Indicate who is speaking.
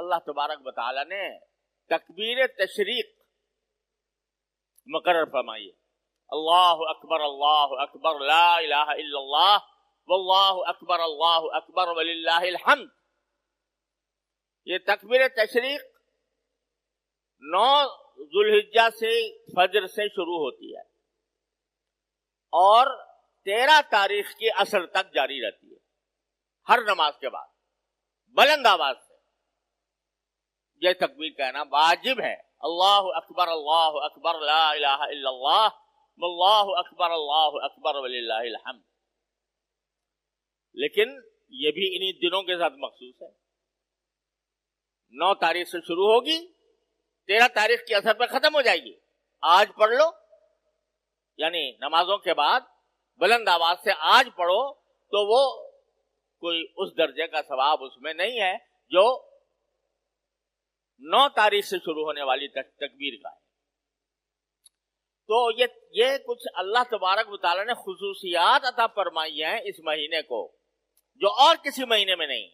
Speaker 1: اللہ تبارک و تعالی نے تکبیر تشریق مقرر فرمائی ہے. اللہ اکبر لا الہ الا اللہ واللہ اکبر وللہ الحمد. یہ تکبیر تشریق 9 ذوالحجہ سے فجر سے شروع ہوتی ہے اور 13 تاریخ کی عصر تک جاری رہتی ہے. ہر نماز کے بعد بلند آواز سے یہ تکبیر کہنا واجب ہے. اللہ اکبر لا الہ الا اللہ واللہ اکبر وللہ الحمد. لیکن یہ بھی انہی دنوں کے ساتھ مخصوص ہے. 9 تاریخ سے شروع ہوگی، 13 تاریخ کی اثر پہ ختم ہو جائے گی. آج پڑھ لو، یعنی نمازوں کے بعد بلند آواز سے آج پڑھو تو وہ کوئی اس درجے کا ثواب اس میں نہیں ہے جو 9 تاریخ سے شروع ہونے والی تکبیر کا ہے. تو یہ کچھ اللہ تبارک و تعالیٰ نے خصوصیات عطا فرمائی ہیں اس مہینے کو جو اور کسی مہینے میں نہیں.